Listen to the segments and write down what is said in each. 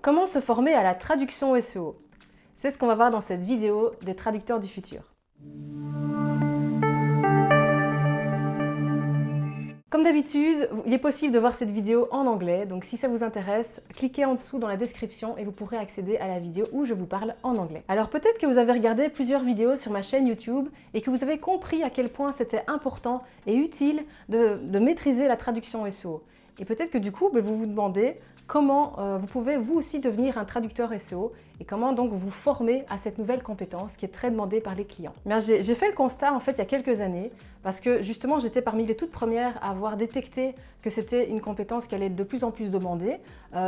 Comment se former à la traduction SEO? C'est ce qu'on va voir dans cette vidéo des traducteurs du futur. Comme d'habitude, il est possible de voir cette vidéo en anglais, donc si ça vous intéresse, cliquez en dessous dans la description et vous pourrez accéder à la vidéo où je vous parle en anglais. Alors peut-être que vous avez regardé plusieurs vidéos sur ma chaîne YouTube et que vous avez compris à quel point c'était important et utile de maîtriser la traduction SEO. Et peut-être que du coup, vous vous demandez comment vous pouvez vous aussi devenir un traducteur SEO et comment donc vous former à cette nouvelle compétence qui est très demandée par les clients. J'ai fait le constat en fait il y a quelques années parce que justement j'étais parmi les toutes premières à avoir détecté que c'était une compétence qui allait être de plus en plus demandée.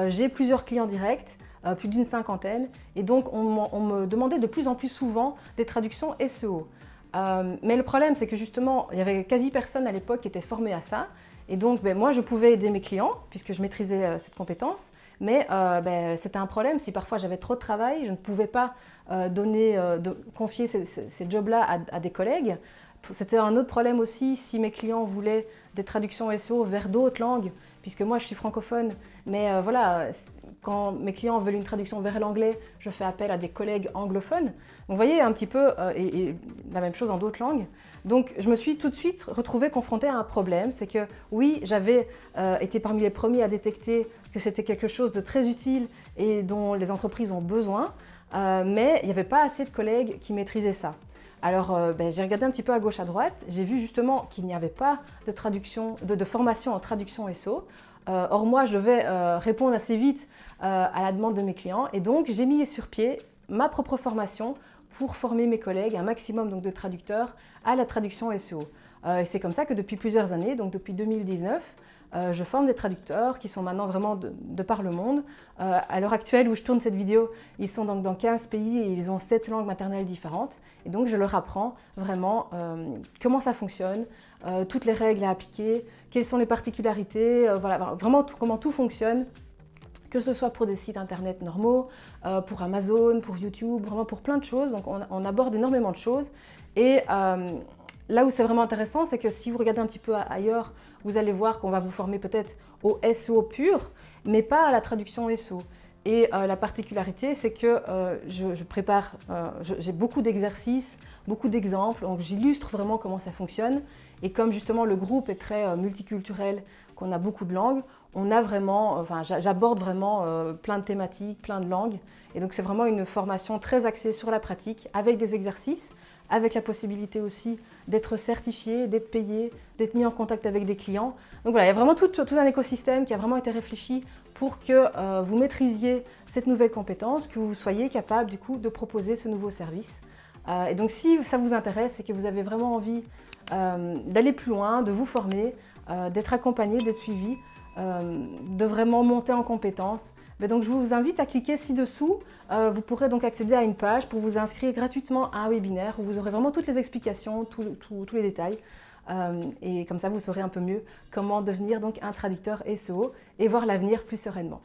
J'ai plusieurs clients directs, plus d'une cinquantaine, et donc on me demandait de plus en plus souvent des traductions SEO. Mais le problème c'est que justement il y avait quasi personne à l'époque qui était formé à ça. Et donc, moi, je pouvais aider mes clients, puisque je maîtrisais cette compétence, mais c'était un problème si parfois j'avais trop de travail, je ne pouvais pas confier ces jobs-là à des collègues. C'était un autre problème aussi si mes clients voulaient des traductions SEO vers d'autres langues, puisque moi, je suis francophone, mais voilà, quand mes clients veulent une traduction vers l'anglais, je fais appel à des collègues anglophones. Donc, vous voyez un petit peu, et la même chose en d'autres langues. Donc, je me suis tout de suite retrouvée confrontée à un problème, c'est que oui, j'avais été parmi les premiers à détecter que c'était quelque chose de très utile et dont les entreprises ont besoin, mais il n'y avait pas assez de collègues qui maîtrisaient ça. Alors, j'ai regardé un petit peu à gauche, à droite, j'ai vu justement qu'il n'y avait pas de formation en traduction SEO. Or, moi, je devais répondre assez vite à la demande de mes clients et donc j'ai mis sur pied ma propre formation pour former mes collègues, un maximum donc, de traducteurs, à la traduction SEO. Et c'est comme ça que depuis plusieurs années, donc depuis 2019, je forme des traducteurs qui sont maintenant vraiment de par le monde. À l'heure actuelle où je tourne cette vidéo, ils sont donc dans 15 pays et ils ont 7 langues maternelles différentes. Et donc je leur apprends vraiment comment ça fonctionne, toutes les règles à appliquer, quelles sont les particularités, voilà, vraiment comment tout fonctionne. Que ce soit pour des sites internet normaux, pour Amazon, pour YouTube, vraiment pour plein de choses. Donc on aborde énormément de choses. Et là où c'est vraiment intéressant, c'est que si vous regardez un petit peu ailleurs, vous allez voir qu'on va vous former peut-être au SEO pur, mais pas à la traduction SEO. Et la particularité, c'est que j'ai beaucoup d'exercices, beaucoup d'exemples, donc j'illustre vraiment comment ça fonctionne. Et comme justement le groupe est très multiculturel, qu'on a beaucoup de langues, j'aborde vraiment plein de thématiques, plein de langues. Et donc c'est vraiment une formation très axée sur la pratique, avec des exercices, avec la possibilité aussi d'être certifié, d'être payé, d'être mis en contact avec des clients. Donc voilà, il y a vraiment tout un écosystème qui a vraiment été réfléchi pour que vous maîtrisiez cette nouvelle compétence, que vous soyez capable du coup de proposer ce nouveau service. Et donc si ça vous intéresse et que vous avez vraiment envie d'aller plus loin, de vous former, d'être accompagné, d'être suivi, de vraiment monter en compétences, donc je vous invite à cliquer ci-dessous. Vous pourrez donc accéder à une page pour vous inscrire gratuitement à un webinaire où vous aurez vraiment toutes les explications, tous les détails. Et comme ça, vous saurez un peu mieux comment devenir donc un traducteur SEO et voir l'avenir plus sereinement.